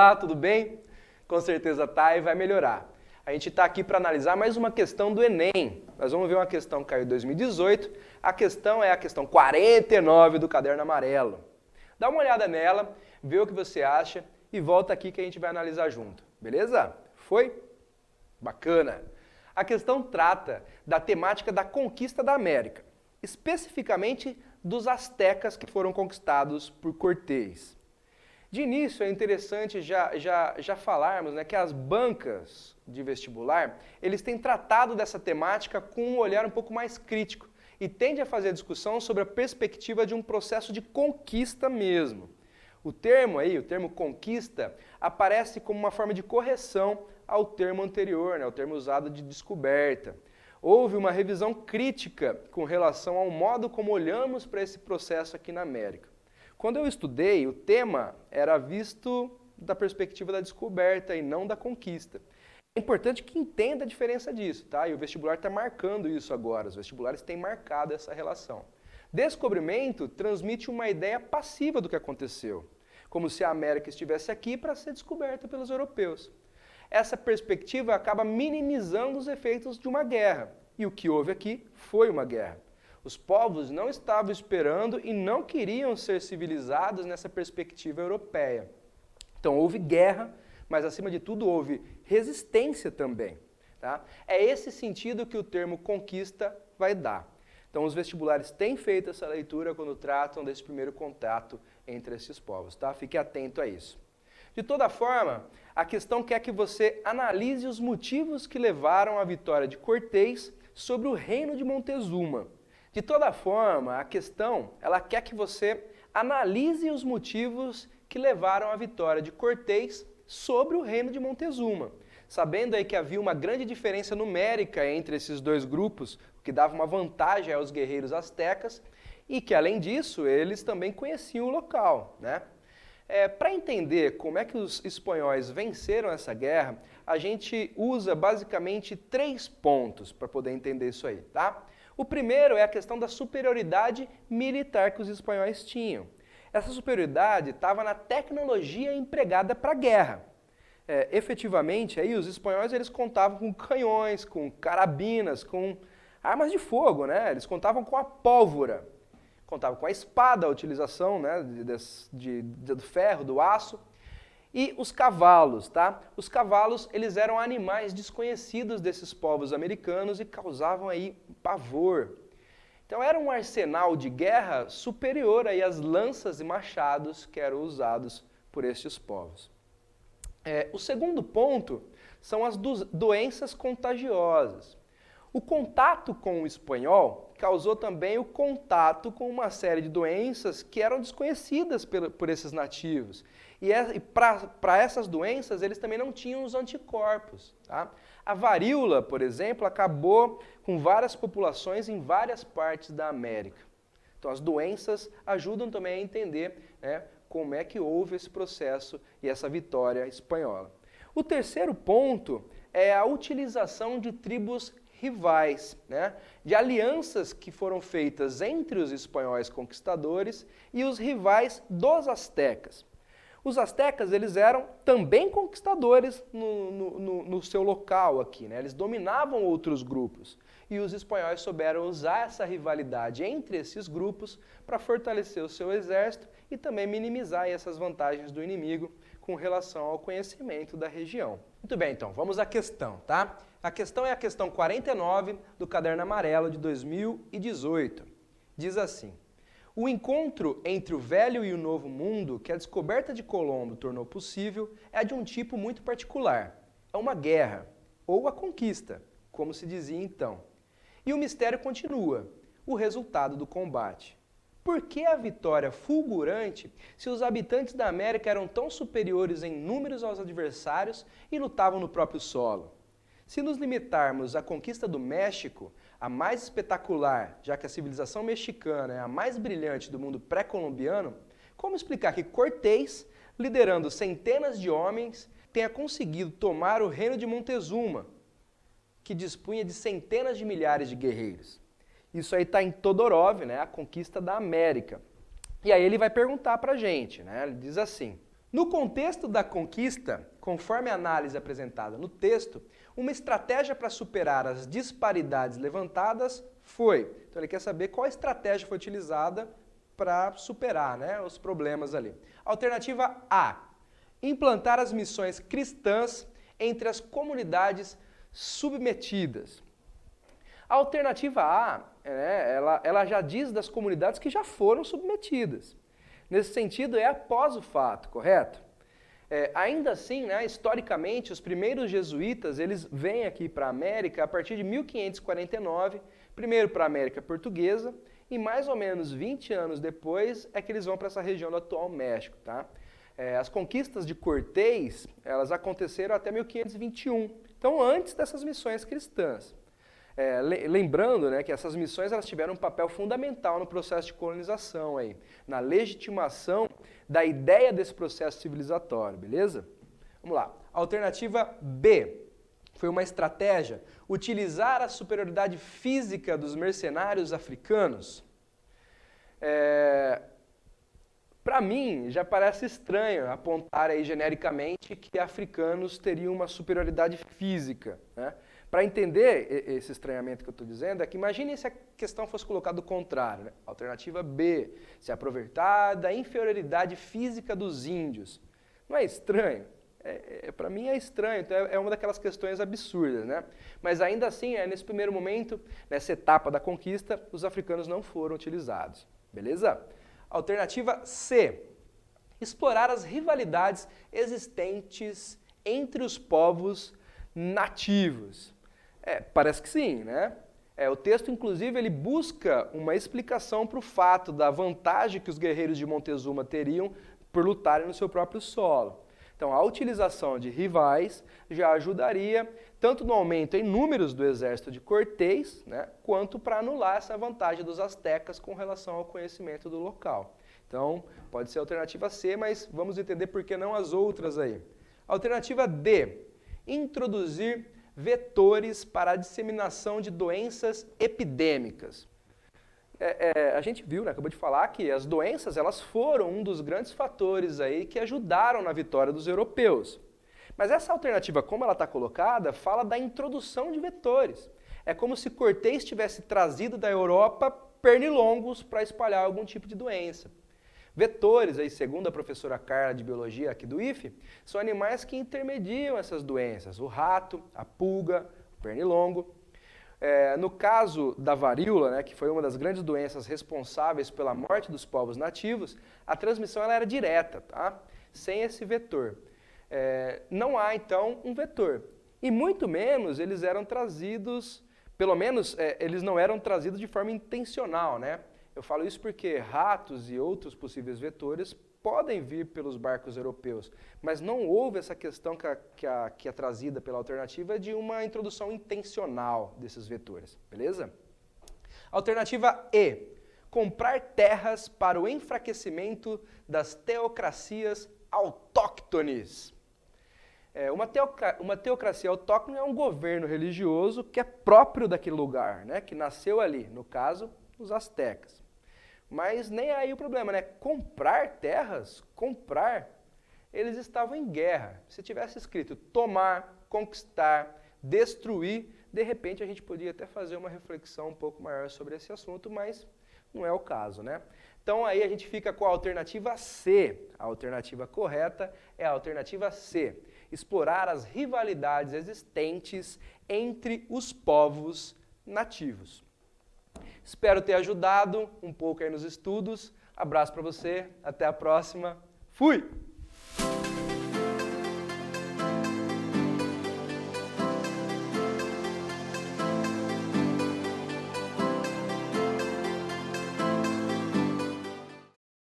Olá, tudo bem? Com certeza tá e vai melhorar. A gente está aqui para analisar mais uma questão do Enem. Nós vamos ver uma questão que caiu em 2018. A questão é a questão 49 do caderno amarelo. Dá uma olhada nela, vê o que você acha e volta aqui que a gente vai analisar junto. Beleza? Foi? Bacana! A questão trata da temática da conquista da América, especificamente dos astecas que foram conquistados por Cortés. De início, é interessante já falarmos, né, que as bancas de vestibular, eles têm tratado dessa temática com um olhar um pouco mais crítico e tende a fazer a discussão sobre a perspectiva de um processo de conquista mesmo. O termo conquista, aparece como uma forma de correção ao termo anterior, né, ao termo usado de descoberta. Houve uma revisão crítica com relação ao modo como olhamos para esse processo aqui na América. Quando eu estudei, o tema era visto da perspectiva da descoberta e não da conquista. É importante que entenda a diferença disso, tá? E o vestibular está marcando isso agora, os vestibulares têm marcado essa relação. Descobrimento transmite uma ideia passiva do que aconteceu, como se a América estivesse aqui para ser descoberta pelos europeus. Essa perspectiva acaba minimizando os efeitos de uma guerra, e o que houve aqui foi uma guerra. Os povos não estavam esperando e não queriam ser civilizados nessa perspectiva europeia. Então houve guerra, mas acima de tudo houve resistência também. Tá? É esse sentido que o termo conquista vai dar. Então os vestibulares têm feito essa leitura quando tratam desse primeiro contato entre esses povos. Tá? Fique atento a isso. De toda forma, a questão quer que você analise os motivos que levaram à vitória de Cortés sobre o reino de Montezuma. De toda forma, a questão ela quer que você analise os motivos que levaram à vitória de Cortés sobre o reino de Montezuma, sabendo aí que havia uma grande diferença numérica entre esses dois grupos, o que dava uma vantagem aos guerreiros astecas, e que, além disso, eles também conheciam o local, né? Para entender como é que os espanhóis venceram essa guerra, a gente usa basicamente 3 pontos para poder entender isso aí, tá? O primeiro é a questão da superioridade militar que os espanhóis tinham. Essa superioridade estava na tecnologia empregada para a guerra. Efetivamente, aí, os espanhóis eles contavam com canhões, com carabinas, com armas de fogo, né? Eles contavam com a pólvora, contavam com a espada, a utilização, né, do ferro, do aço. E os cavalos, tá? Os cavalos, eles eram animais desconhecidos desses povos americanos e causavam aí pavor. Então era um arsenal de guerra superior aí às lanças e machados que eram usados por estes povos. O segundo ponto são as doenças contagiosas. O contato com o espanhol causou também o contato com uma série de doenças que eram desconhecidas por esses nativos. E para essas doenças, eles também não tinham os anticorpos. Tá? A varíola, por exemplo, acabou com várias populações em várias partes da América. Então, as doenças ajudam também a entender, né, como é que houve esse processo e essa vitória espanhola. O terceiro ponto é a utilização de tribos rivais, né, de alianças que foram feitas entre os espanhóis conquistadores e os rivais dos astecas. Os astecas eles eram também conquistadores no seu local aqui, né? Eles dominavam outros grupos. E os espanhóis souberam usar essa rivalidade entre esses grupos para fortalecer o seu exército e também minimizar essas vantagens do inimigo com relação ao conhecimento da região. Muito bem, então, vamos à questão, tá? A questão é a questão 49 do caderno amarelo de 2018. Diz assim: o encontro entre o velho e o novo mundo que a descoberta de Colombo tornou possível é de um tipo muito particular. É uma guerra, ou a conquista, como se dizia então. E o mistério continua, o resultado do combate. Por que a vitória fulgurante se os habitantes da América eram tão superiores em números aos adversários e lutavam no próprio solo? Se nos limitarmos à conquista do México, a mais espetacular, já que a civilização mexicana é a mais brilhante do mundo pré-colombiano, como explicar que Cortés, liderando centenas de homens, tenha conseguido tomar o reino de Montezuma, que dispunha de centenas de milhares de guerreiros? Isso aí está em Todorov, né, a conquista da América. E aí ele vai perguntar para a gente, né, ele diz assim: No contexto da conquista, conforme a análise apresentada no texto, uma estratégia para superar as disparidades levantadas foi. Então ele quer saber qual estratégia foi utilizada para superar, né, os problemas ali. Alternativa A. Implantar as missões cristãs entre as comunidades submetidas. A alternativa A, ela já diz das comunidades que já foram submetidas. Nesse sentido, é após o fato, correto? Ainda assim, né, historicamente, os primeiros jesuítas, eles vêm aqui para a América a partir de 1549, primeiro para a América Portuguesa, e mais ou menos 20 anos depois é que eles vão para essa região do atual México, tá? As conquistas de Cortés, elas aconteceram até 1521, então antes dessas missões cristãs. Lembrando, né, que essas missões elas tiveram um papel fundamental no processo de colonização, aí, na legitimação da ideia desse processo civilizatório, beleza? Vamos lá. Alternativa B. Foi uma estratégia utilizar a superioridade física dos mercenários africanos. Para mim, já parece estranho apontar aí genericamente que africanos teriam uma superioridade física, né? Para entender esse estranhamento que eu estou dizendo, é que imagine se a questão fosse colocada do contrário, né? Alternativa B, se aproveitar da inferioridade física dos índios. Não é estranho? Para mim é estranho, então é uma daquelas questões absurdas, né? Mas ainda assim, nesse primeiro momento, nessa etapa da conquista, os africanos não foram utilizados, beleza? Alternativa C, explorar as rivalidades existentes entre os povos nativos. Parece que sim, né? O texto, inclusive, ele busca uma explicação para o fato da vantagem que os guerreiros de Montezuma teriam por lutarem no seu próprio solo. Então, a utilização de rivais já ajudaria tanto no aumento em números do exército de Cortés, né, quanto para anular essa vantagem dos astecas com relação ao conhecimento do local. Então, pode ser a alternativa C, mas vamos entender por que não as outras aí. Alternativa D. Introduzir vetores para a disseminação de doenças epidêmicas. A gente viu, né, acabou de falar que as doenças elas foram um dos grandes fatores aí que ajudaram na vitória dos europeus. Mas essa alternativa, como ela está colocada, fala da introdução de vetores. É como se Cortés tivesse trazido da Europa pernilongos para espalhar algum tipo de doença. Vetores, aí, segundo a professora Carla de Biologia aqui do IFE, são animais que intermediam essas doenças, o rato, a pulga, o pernilongo. No caso da varíola, né, que foi uma das grandes doenças responsáveis pela morte dos povos nativos, a transmissão ela era direta, tá? Sem esse vetor. Não há, então, um vetor. E muito menos eles eram trazidos, pelo menos eles não eram trazidos de forma intencional, né? Eu falo isso porque ratos e outros possíveis vetores podem vir pelos barcos europeus, mas não houve essa questão que é trazida pela alternativa de uma introdução intencional desses vetores, beleza? Alternativa E, comprar terras para o enfraquecimento das teocracias autóctones. Uma teocracia autóctone é um governo religioso que é próprio daquele lugar, né, que nasceu ali, no caso, os astecas. Mas nem aí o problema, né? Comprar terras, eles estavam em guerra. Se tivesse escrito tomar, conquistar, destruir, de repente a gente podia até fazer uma reflexão um pouco maior sobre esse assunto, mas não é o caso, né? Então aí a gente fica com a alternativa C. A alternativa correta é a alternativa C. Explorar as rivalidades existentes entre os povos nativos. Espero ter ajudado um pouco aí nos estudos. Abraço para você, até a próxima. Fui!